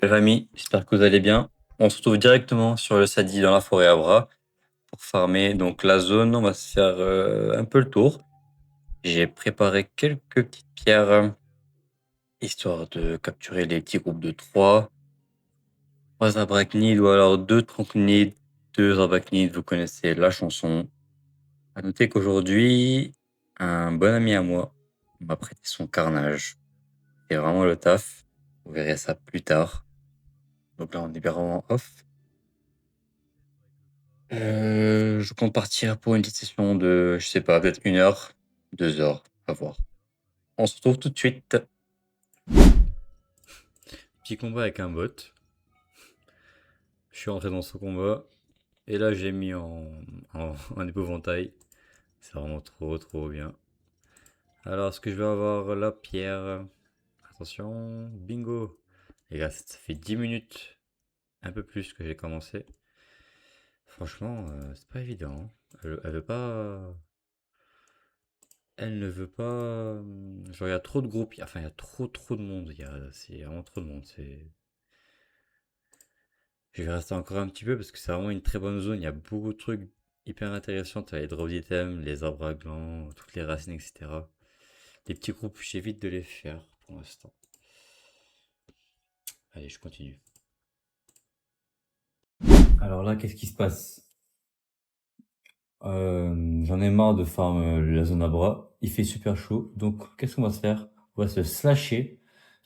Les familles, j'espère que vous allez bien. On se retrouve directement sur le Sadi dans la forêt à bras pour farmer donc la zone. On va se faire un peu le tour. J'ai préparé quelques petites pierres histoire de capturer les petits groupes de trois arachnides ou alors deux troncnides, deux arachnides. Vous connaissez la chanson. À noter qu'aujourd'hui, un bon ami à moi m'a prêté son carnage. C'est vraiment le taf. Vous verrez ça plus tard. Donc là, on est vraiment off. Je compte partir pour une petite session de, je sais pas, peut-être 1 heure, 2 heures, à voir. On se retrouve tout de suite. Petit combat avec un bot. Je suis rentré dans ce combat. Et là, j'ai mis en épouvantail. C'est vraiment trop bien. Alors, est-ce que je vais avoir la pierre? Attention, bingo. Les gars, ça fait 10 minutes, un peu plus que j'ai commencé. Franchement, c'est pas évident, hein. Elle veut pas. Elle ne veut pas. Genre, il y a trop de groupes. Enfin, il y a trop de monde. C'est vraiment trop de monde. Je vais rester encore un petit peu parce que c'est vraiment une très bonne zone. Il y a beaucoup de trucs hyper intéressants. Tu as les drops d'items, les arbres à glands, toutes les racines, etc. Les petits groupes, j'évite de les faire pour l'instant. Allez, je continue. Alors là, qu'est-ce qui se passe? J'en ai marre de farm la zone à bras. Il fait super chaud. Donc, qu'est-ce qu'on va se faire? On va se slasher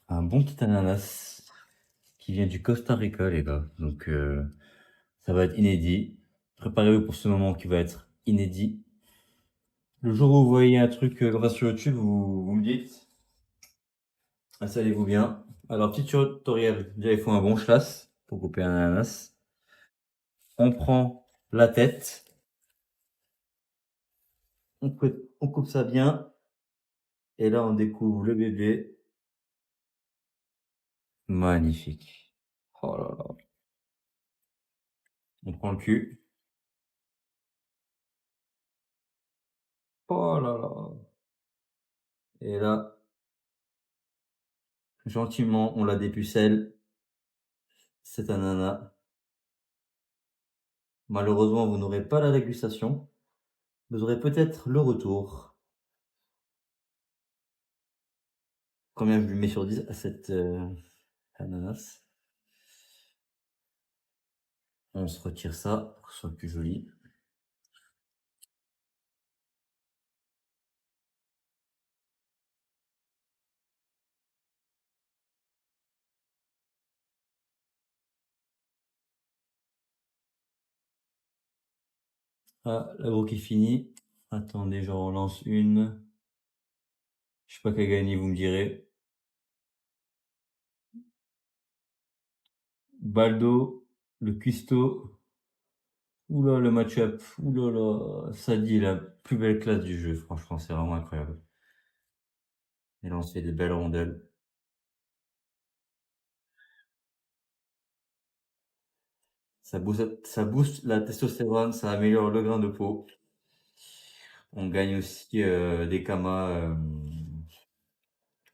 un bon petit ananas qui vient du Costa Rica, les gars. Donc, ça va être inédit. Préparez-vous pour ce moment qui va être inédit. Le jour où vous voyez un truc comme ça sur YouTube, vous me dites. Installez-vous bien. Alors, petit tutoriel. Déjà, il faut un bon chlasse pour couper un ananas. On prend la tête. On coupe ça bien. Et là, on découvre le bébé. Magnifique. Oh là là. On prend le cul. Oh là là. Et là, gentiment, on la dépucelle. Cet ananas. Malheureusement, vous n'aurez pas la dégustation. Vous aurez peut-être le retour. Combien je lui mets sur 10 à cette ananas? On se retire ça pour que ce soit plus joli. Ah, l'agro qui est fini. Attendez, j'en relance une. Je sais pas qui a gagné, vous me direz. Baldo, le cuistot. Oula, le match-up. Oula, là. Ça dit la plus belle classe du jeu. Franchement, c'est vraiment incroyable. Et là, on se fait des belles rondelles. Ça booste la testostérone, ça améliore le grain de peau. On gagne aussi des kamas.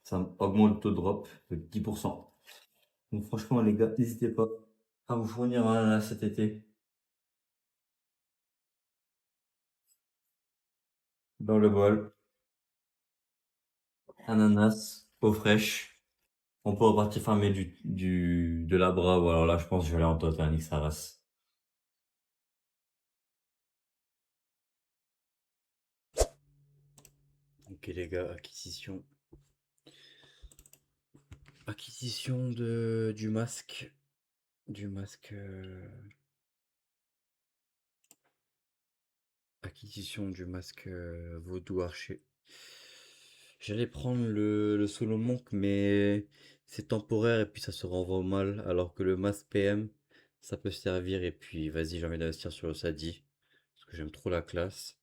Ça augmente le taux de drop de 10%. Donc franchement, les gars, n'hésitez pas à vous fournir un ananas cet été. Dans le bol, ananas, eau fraîche. On peut repartir farmer de la bras, ou alors là, je pense que je vais aller en Totanic, ça rase. Ok les gars, acquisition. Acquisition du masque. Du masque. Acquisition du masque vaudou archer. J'allais prendre le solo monk, mais c'est temporaire et puis ça se renvoie au mal. Alors que le masque PM, ça peut servir. Et puis vas-y, j'ai envie d'investir sur le Sadi. Parce que j'aime trop la classe.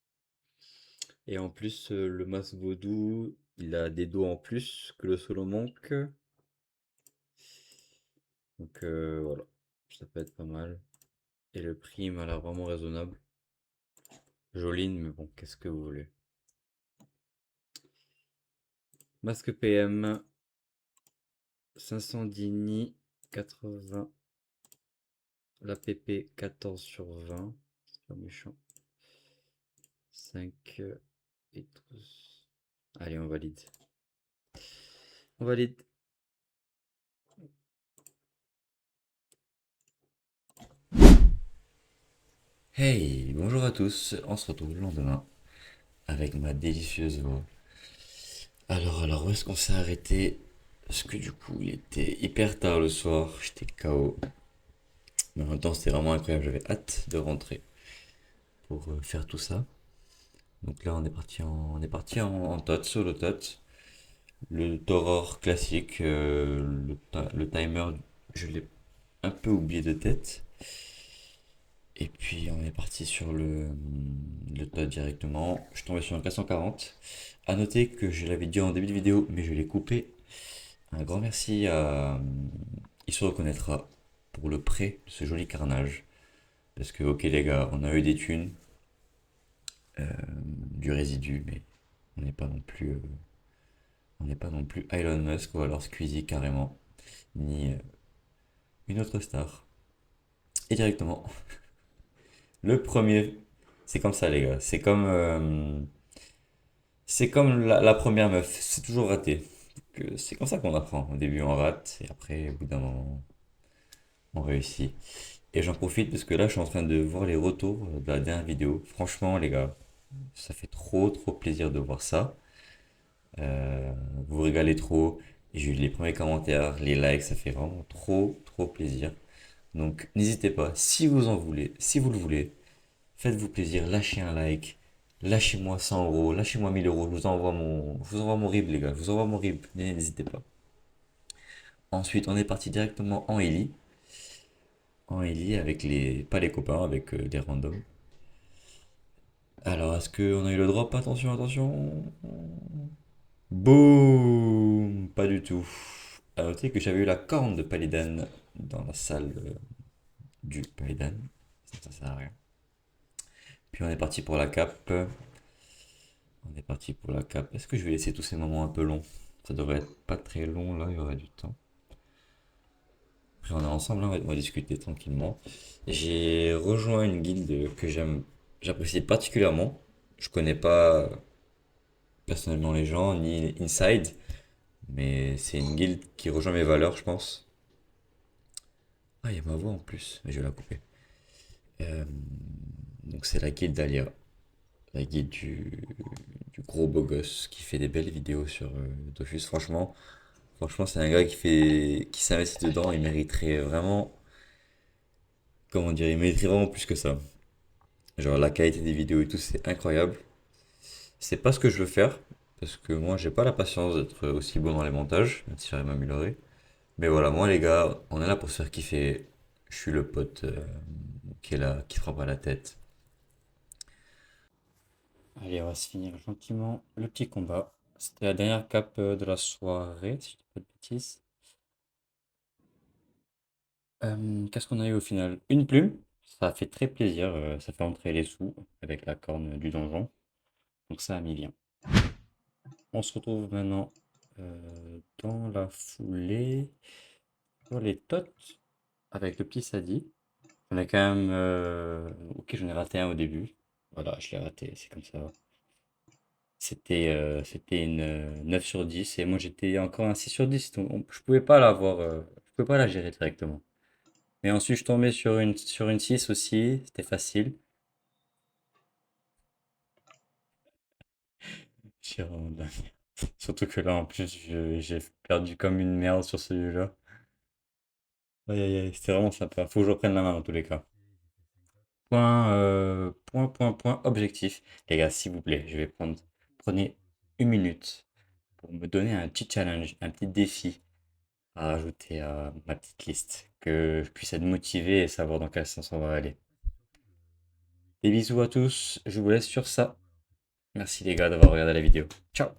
Et en plus, le masque vaudou, il a des dos en plus que le solo monk. Donc voilà, ça peut être pas mal. Et le prix il m'a l'air vraiment raisonnable. Joline, mais bon, qu'est-ce que vous voulez. Masque PM, 510 ni. 80. La PP 14 sur 20. C'est pas méchant. 5 et 12. Allez, on valide. On valide. Hey, bonjour à tous. On se retrouve le lendemain avec ma délicieuse voix. Alors, où est-ce qu'on s'est arrêté? Parce que du coup, il était hyper tard le soir. J'étais KO. Mais en même temps, c'était vraiment incroyable. J'avais hâte de rentrer pour faire tout ça. Donc là, on est parti en TOTS, solo TOTS. Le Toror classique, le timer, je l'ai un peu oublié de tête. Et puis on est parti sur le TOT directement. Je suis tombé sur un 440. À noter que je l'avais dit en début de vidéo, mais je l'ai coupé. Un grand merci à. Il se reconnaîtra pour le prêt de ce joli carnage. Parce que, ok les gars, on a eu des thunes, du résidu, mais on n'est pas non plus. On n'est pas non plus Elon Musk ou alors Squeezie carrément, ni une autre star. Et directement, le premier, c'est comme ça les gars, c'est comme la première meuf, c'est toujours raté. C'est comme ça qu'on apprend. Au début on rate et après au bout d'un moment on réussit. Et j'en profite parce que là je suis en train de voir les retours de la dernière vidéo. Franchement les gars, ça fait trop trop plaisir de voir ça. Vous vous régalez trop. Et j'ai eu les premiers commentaires, les likes, ça fait vraiment trop trop plaisir. Donc n'hésitez pas, si vous en voulez, si vous le voulez, faites-vous plaisir, lâchez un like, lâchez-moi 100 euros, lâchez-moi 1000 euros, je vous envoie mon RIB les gars, je vous envoie mon RIB, n'hésitez pas. Ensuite, on est parti directement en Ellie avec pas les copains, avec des randoms. Alors, est-ce qu'on a eu le drop? Attention, attention. Boum! Pas du tout. À noter que j'avais eu la corne de Paladin dans la salle du Paladin. Ça sert à rien. Puis on est parti pour la cape. On est parti pour la cape. Est-ce que je vais laisser tous ces moments un peu longs? Ça devrait être pas très long là, il y aurait du temps. Après on est ensemble, là, on va discuter tranquillement. J'ai rejoint une guilde que j'apprécie particulièrement. Je connais pas personnellement les gens, ni Inside, mais c'est une guilde qui rejoint mes valeurs, je pense. Ah, il y a ma voix en plus, mais je vais la couper. Euh, donc c'est la guilde d'Alia, la guilde du gros beau gosse qui fait des belles vidéos sur Dofus. Franchement, c'est un gars qui s'investit dedans. Il mériterait vraiment, comment dire, il mériterait vraiment plus que ça. Genre la qualité des vidéos et tout, c'est incroyable. C'est pas ce que je veux faire parce que moi, j'ai pas la patience d'être aussi bon dans les montages, même si j'arrive à m'améliorer. Mais voilà, moi les gars, on est là pour se faire kiffer. Je suis le pote qui est là, qui fera pas la tête. Allez, on va se finir gentiment le petit combat. C'était la dernière cape de la soirée, si je dis pas de bêtises. Qu'est-ce qu'on a eu au final? Une plume. Ça a fait très plaisir. Ça fait entrer les sous avec la corne du donjon. Donc ça a mis bien. On se retrouve maintenant dans la foulée sur les tots avec le petit Sadi. On a quand même. Ok, j'en ai raté un au début. Voilà, je l'ai raté, c'est comme ça. C'était une 9 sur 10 et moi j'étais encore un 6 sur 10. Donc je pouvais pas l'avoir. Je pouvais pas la gérer directement. Mais ensuite, je tombais sur une 6 aussi, c'était facile. J'ai vraiment de la merde. Surtout que là, en plus, j'ai perdu comme une merde sur celui-là. Aïe aïe aïe, c'était vraiment sympa. Faut que je reprenne la main dans tous les cas. Point, objectif. Les gars, s'il vous plaît, prenez une minute pour me donner un petit challenge, un petit défi à rajouter à ma petite liste. Que je puisse être motivé et savoir dans quel sens on va aller. Des bisous à tous, je vous laisse sur ça. Merci les gars d'avoir regardé la vidéo. Ciao!